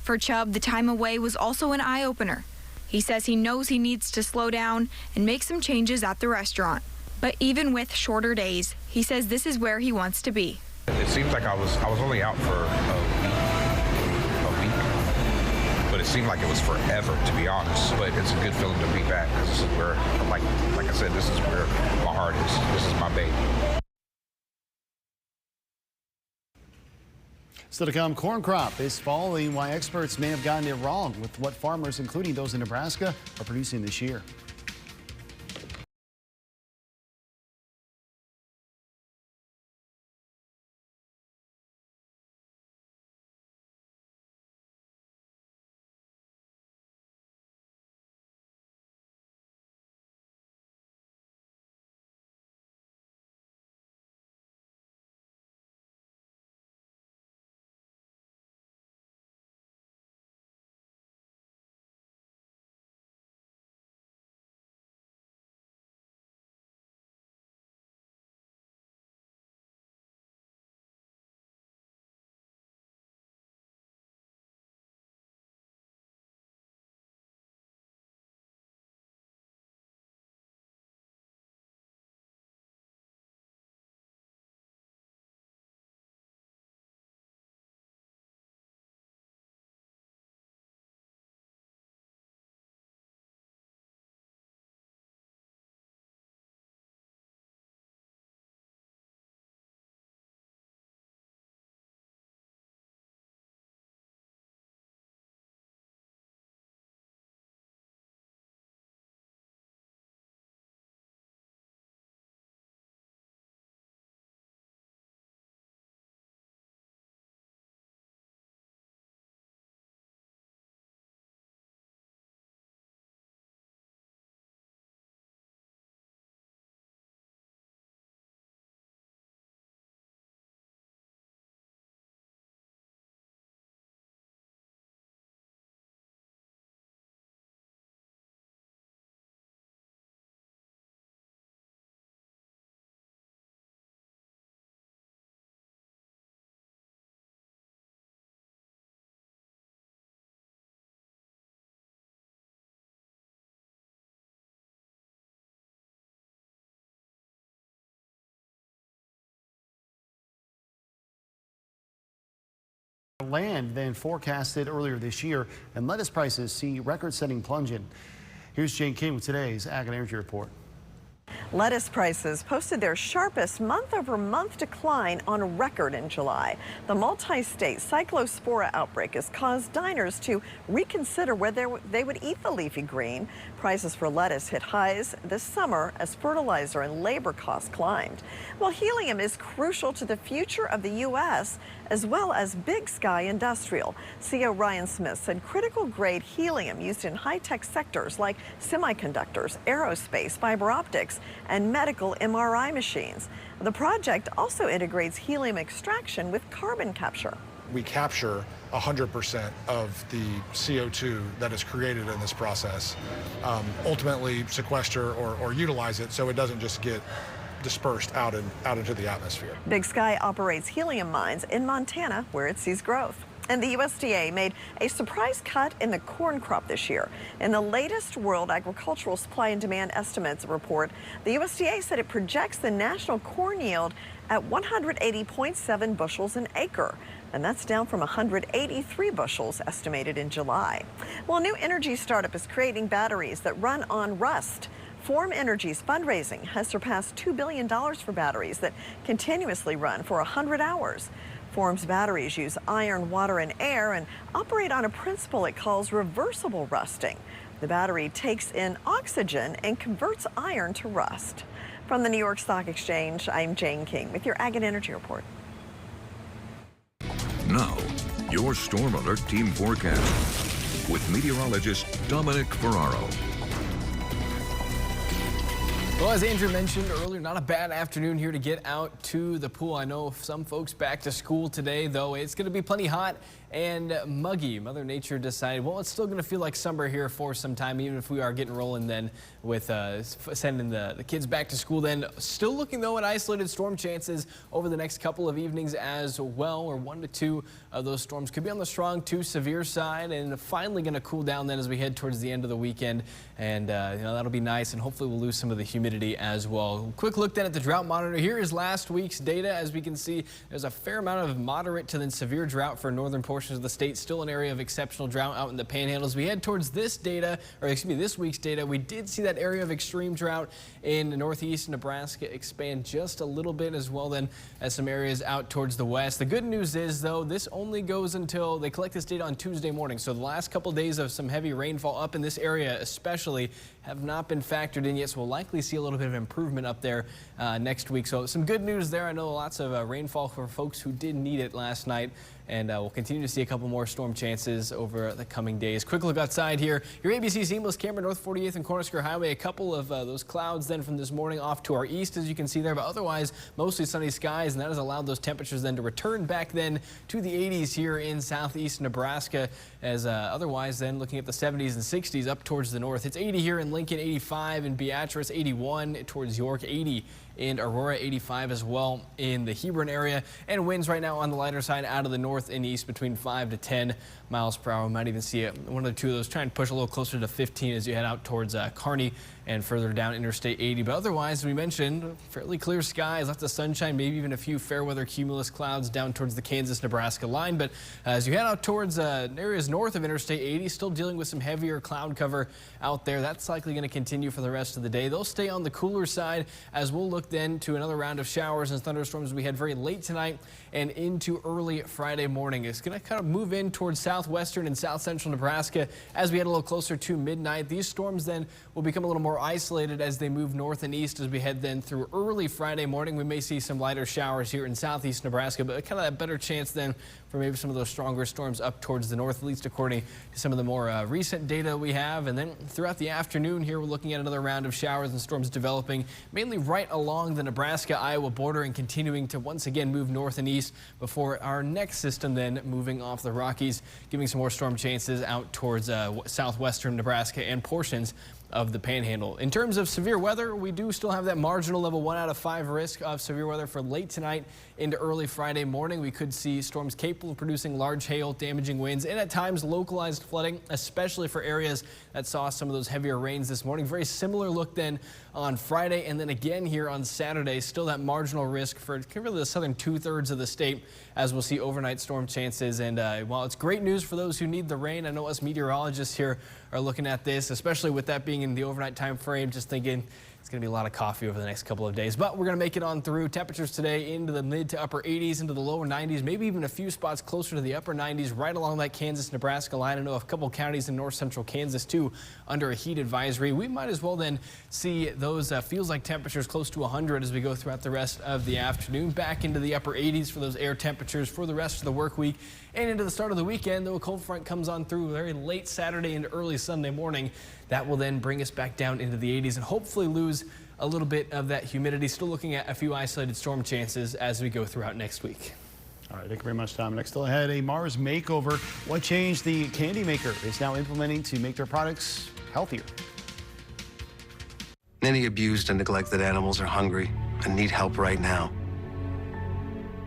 For Chubb, the time away was also an eye-opener. He says he knows he needs to slow down and make some changes at the restaurant. But even with shorter days, he says this is where he wants to be. It seems like I was only out for a week, but it seemed like it was forever, to be honest. But it's a good feeling to be back, because this is where, like I said, this is where my heart is. This is my baby. Still to come, corn crop is falling, why experts may have gotten it wrong with what farmers, including those in Nebraska, are producing this year. Land than forecasted earlier this year, and lettuce prices see record-setting plunging. Here's Jane King with today's Ag and Energy Report. Lettuce prices posted their sharpest month-over-month decline on record in July. The multi-state cyclospora outbreak has caused diners to reconsider whether they would eat the leafy green. Prices for lettuce hit highs this summer as fertilizer and labor costs climbed. Well, helium is crucial to the future of the U.S. as well as Big Sky Industrial. CEO Ryan Smith said critical grade helium used in high-tech sectors like semiconductors, aerospace, fiber optics, and medical MRI machines. The project also integrates helium extraction with carbon capture. We capture 100% of the CO2 that is created in this process, ultimately sequester or utilize it so it doesn't just get dispersed out into the atmosphere. Big Sky operates helium mines in Montana, where it sees growth. And the USDA made a surprise cut in the corn crop this year. In the latest World Agricultural Supply and Demand Estimates report, the USDA said it projects the national corn yield at 180.7 bushels an acre. And that's down from 183 bushels estimated in July. Well, a new energy startup is creating batteries that run on rust. Form Energy's fundraising has surpassed $2 billion for batteries that continuously run for 100 hours. Form's batteries use iron, water, and air and operate on a principle it calls reversible rusting. The battery takes in oxygen and converts iron to rust. From the New York Stock Exchange, I'm Jane King with your Ag and Energy Report. Now, your Storm Alert Team forecast with meteorologist Dominic Ferraro. Well, as Andrew mentioned earlier, not a bad afternoon here to get out to the pool. I know some folks back to school today, though it's going to be plenty hot and muggy. Mother Nature decided, well, it's still going to feel like summer here for some time, even if we are getting rolling then with sending the kids back to school. Then still looking, though, at isolated storm chances over the next couple of evenings as well, or 1 to 2 of those storms could be on the strong to severe side, and finally going to cool down then as we head towards the end of the weekend. And that'll be nice, and hopefully we'll lose some of the humidity as well. Quick look then at the drought monitor. Here is last week's data. As we can see, there's a fair amount of moderate to then severe drought for northern portions of the state. Still an area of exceptional drought out in the Panhandle. As we head towards this data, or excuse me, this week's data, we did see that area of extreme drought in northeast Nebraska expand just a little bit as well then as some areas out towards the west. The good news is, though, this only goes until they collect this data on Tuesday morning. So the last couple days of some heavy rainfall up in this area especially have not been factored in yet, so we'll likely see a little bit of improvement up there next week. So some good news there. I know lots of rainfall for folks who did need it last night, and we'll continue to see a couple more storm chances over the coming days. Quick look outside here. Your ABC seamless camera, North 48th and Cornhusker Highway. A couple of those clouds then from this morning off to our east, as you can see there, but otherwise mostly sunny skies, and that has allowed those temperatures then to return back then to the 80s here in southeast Nebraska, as otherwise then looking at the 70s and 60s up towards the north. It's 80 here in Lincoln, 85 in Beatrice, 81 towards York, 80 in Aurora, 85 as well in the Hebron area, and winds right now on the lighter side out of the north and east between 5 to 10 miles per hour. We might even see one or two of those try and push a little closer to 15 as you head out towards Kearney and further down Interstate 80. But otherwise, we mentioned fairly clear skies, lots of sunshine, maybe even a few fair weather cumulus clouds down towards the Kansas-Nebraska line. But as you head out towards areas north of Interstate 80, still dealing with some heavier cloud cover out there. That's likely going to continue for the rest of the day. They'll stay on the cooler side as we'll look then to another round of showers and thunderstorms we had very late tonight and into early Friday morning. It's going to kind of move in towards southwestern and south central Nebraska as we head a little closer to midnight. These storms then will become a little more isolated as they move north and east as we head then through early Friday morning. We may see some lighter showers here in southeast Nebraska, but kind of that better chance then for maybe some of those stronger storms up towards the north, at least according to some of the more recent data we have. And then throughout the afternoon here, we're looking at another round of showers and storms developing mainly right along the Nebraska-Iowa border and continuing to once again move north and east before our next system then moving off the Rockies, giving some more storm chances out towards southwestern Nebraska and portions of the Panhandle. In terms of severe weather, we do still have that marginal level 1 out of 5 risk of severe weather for late tonight into early Friday morning. We could see storms capable of producing large hail, damaging winds, and at times localized flooding, especially for areas that saw some of those heavier rains this morning. Very similar look then on Friday, and then again here on Saturday. Still that marginal risk for really the southern 2/3 of the state as we'll see overnight storm chances. And while it's great news for those who need the rain, I know us meteorologists here are looking at this, especially with that being in the overnight time frame, just thinking it's going to be a lot of coffee over the next couple of days. But we're going to make it on through. Temperatures today into the mid to upper 80s, into the lower 90s, maybe even a few spots closer to the upper 90s right along that Kansas-Nebraska line. I know a couple counties in north central Kansas too under a heat advisory. We might as well then see those feels like temperatures close to 100 as we go throughout the rest of the afternoon. Back into the upper 80s for those air temperatures for the rest of the work week and into the start of the weekend, though a cold front comes on through very late Saturday into early Sunday morning. That will then bring us back down into the 80s and hopefully lose a little bit of that humidity. Still looking at a few isolated storm chances as we go throughout next week. All right, thank you very much, Tom. Next still ahead, a Mars makeover. What change the candy maker is now implementing to make their products healthier? Many abused and neglected animals are hungry and need help right now.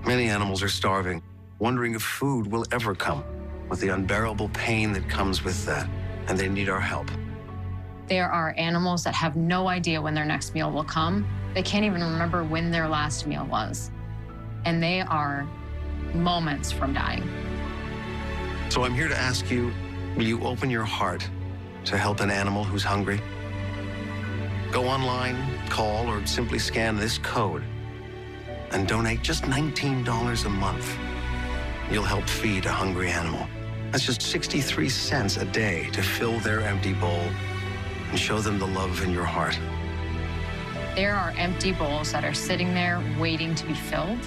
Many animals are starving, wondering if food will ever come, with the unbearable pain that comes with that, and they need our help. There are animals that have no idea when their next meal will come. They can't even remember when their last meal was. And they are moments from dying. So I'm here to ask you, will you open your heart to help an animal who's hungry? Go online, call, or simply scan this code and donate just $19 a month. You'll help feed a hungry animal. That's just 63 cents a day to fill their empty bowl and show them the love in your heart. There are empty bowls that are sitting there waiting to be filled.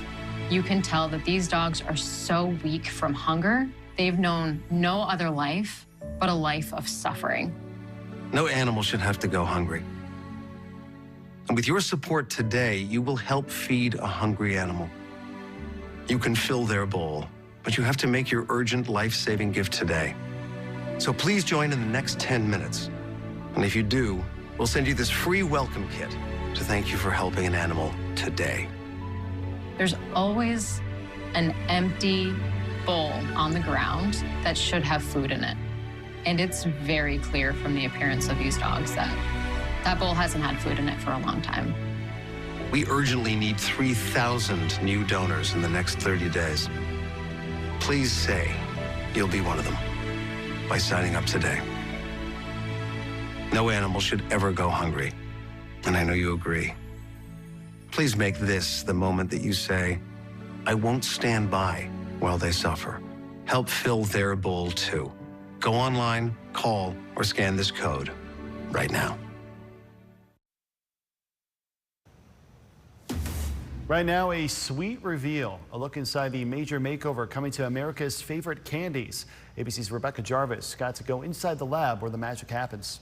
You can tell that these dogs are so weak from hunger. They've known no other life but a life of suffering. No animal should have to go hungry. And with your support today, you will help feed a hungry animal. You can fill their bowl, but you have to make your urgent life-saving gift today. So please join in the next 10 minutes. And if you do, we'll send you this free welcome kit to thank you for helping an animal today. There's always an empty bowl on the ground that should have food in it. And it's very clear from the appearance of these dogs that that bowl hasn't had food in it for a long time. We urgently need 3,000 new donors in the next 30 days. Please say you'll be one of them by signing up today. No animal should ever go hungry, and I know you agree. Please make this the moment that you say, I won't stand by while they suffer. Help fill their bowl too. Go online, call, or scan this code right now. Right now, a sweet reveal. A look inside the major makeover coming to America's favorite candies. ABC's Rebecca Jarvis got to go inside the lab where the magic happens.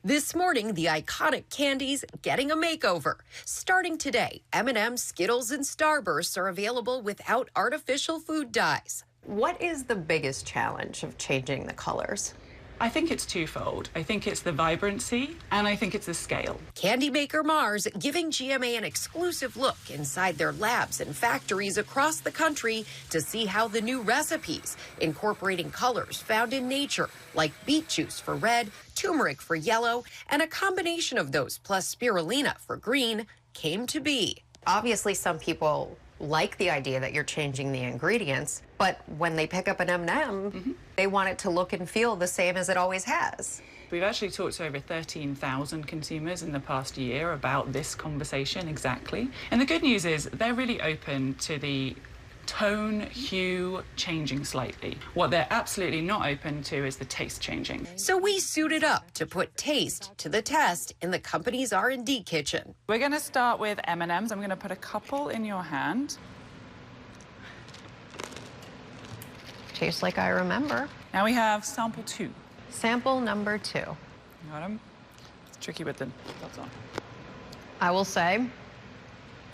This morning, the iconic candies getting a makeover. Starting today, M&M's, Skittles, and Starbursts are available without artificial food dyes. What is the biggest challenge of changing the colors? I think it's twofold. I think it's the vibrancy and I think it's the scale. Candy maker Mars giving GMA an exclusive look inside their labs and factories across the country to see how the new recipes, incorporating colors found in nature, like beet juice for red, turmeric for yellow, and a combination of those plus spirulina for green, came to be. Obviously, some people like the idea that you're changing the ingredients, but when they pick up an M&M, they want it to look and feel the same as it always has. We've actually talked to over 13,000 consumers in the past year about this conversation exactly. And the good news is they're really open to the tone, hue changing slightly. What they're absolutely not open to is the taste changing. So we suited up to put taste to the test in the company's R&D kitchen. We're going to start with M&Ms. I'm going to put a couple in your hand. Tastes like I remember. Now we have sample 2. Sample number 2. You got them? It's tricky with the dots on. I will say,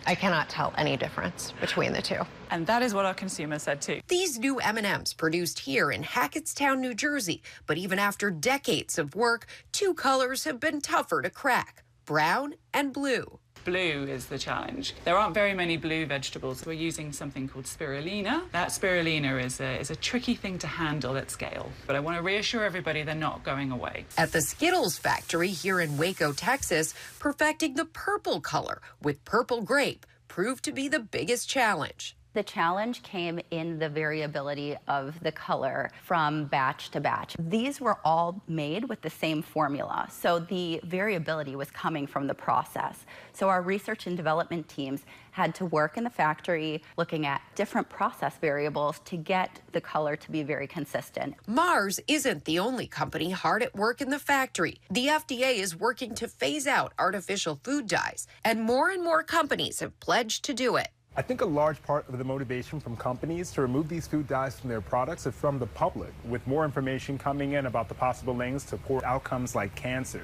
I cannot tell any difference between the two. And that is what our consumers said too. These new M&Ms produced here in Hackettstown, New Jersey, but even after decades of work, 2 colors have been tougher to crack, brown and blue. Blue is the challenge. There aren't very many blue vegetables. We're using something called spirulina. That spirulina is a tricky thing to handle at scale, but I want to reassure everybody they're not going away. At the Skittles factory here in Waco, Texas, perfecting the purple color with purple grape proved to be the biggest challenge. The challenge came in the variability of the color from batch to batch. These were all made with the same formula, so the variability was coming from the process. So our research and development teams had to work in the factory looking at different process variables to get the color to be very consistent. Mars isn't the only company hard at work in the factory. The FDA is working to phase out artificial food dyes, and more companies have pledged to do it. I think a large part of the motivation from companies to remove these food dyes from their products is from the public, with more information coming in about the possible links to poor outcomes like cancer.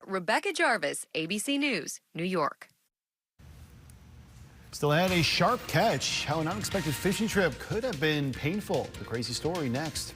Rebecca Jarvis, ABC News, New York. Still ahead, a sharp catch. How an unexpected fishing trip could have been painful. The crazy story next.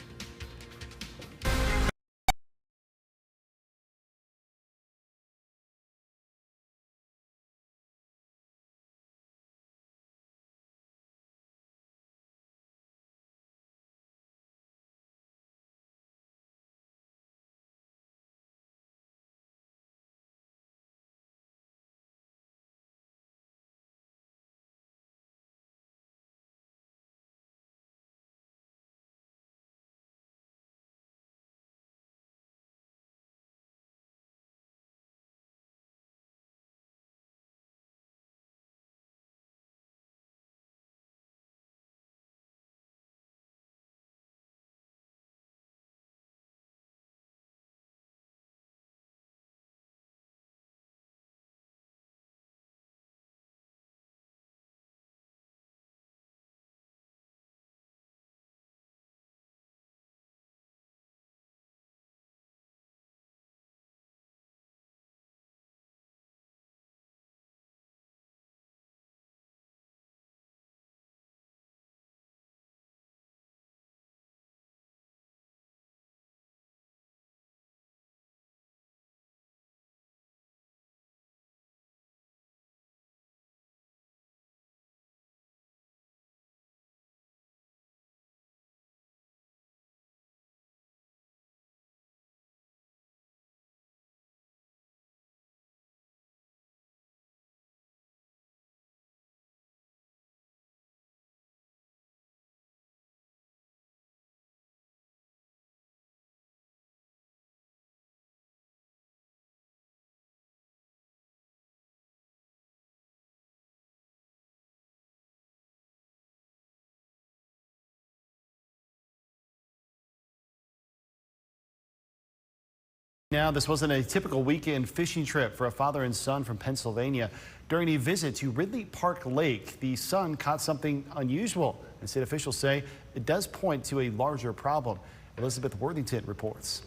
Now, this wasn't a typical weekend fishing trip for a father and son from Pennsylvania. During a visit to Ridley Park Lake, the son caught something unusual, and state officials say it does point to a larger problem. Elizabeth Worthington reports.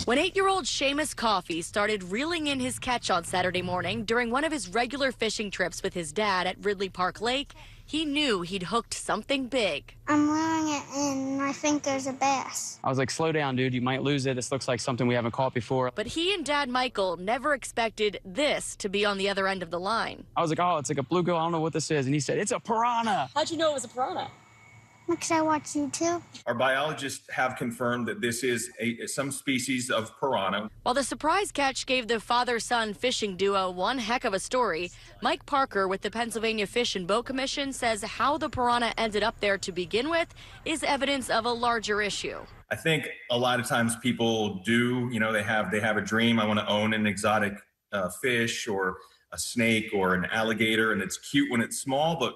When 8-year-old Seamus Coffey started reeling in his catch on Saturday morning during one of his regular fishing trips with his dad at Ridley Park Lake, he knew he'd hooked something big. I'm reeling it in and I think there's a bass. I was like, slow down, dude. You might lose it. This looks like something we haven't caught before. But he and Dad Michael never expected this to be on the other end of the line. I was like, oh, it's like a bluegill. I don't know what this is. And he said, it's a piranha. How'd you know it was a piranha? Because I watch YouTube. Our biologists have confirmed that this is some species of piranha. While the surprise catch gave the father-son fishing duo one heck of a story, Mike Parker with the Pennsylvania Fish and Boat Commission says how the piranha ended up there to begin with is evidence of a larger issue. I think a lot of times people do, they have a dream. I want to own an exotic fish or a snake or an alligator, and it's cute when it's small, but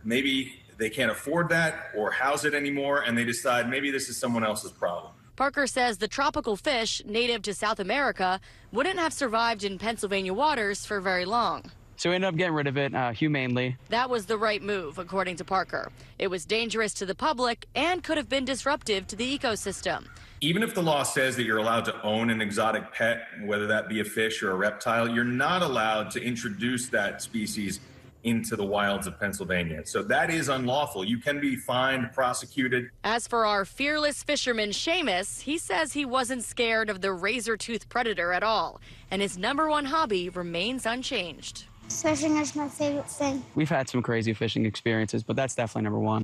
maybe they can't afford that or house it anymore, and they decide maybe this is someone else's problem. Parker says the tropical fish, native to South America, wouldn't have survived in Pennsylvania waters for very long. So we ended up getting rid of it humanely. That was the right move, according to Parker. It was dangerous to the public and could have been disruptive to the ecosystem. Even if the law says that you're allowed to own an exotic pet, whether that be a fish or a reptile, you're not allowed to introduce that species into the wilds of Pennsylvania. So that is unlawful. You can be fined, prosecuted. As for our fearless fisherman, Seamus, he says he wasn't scared of the razor-toothed predator at all, and his #1 hobby remains unchanged. Fishing is my favorite thing. We've had some crazy fishing experiences, but that's definitely #1.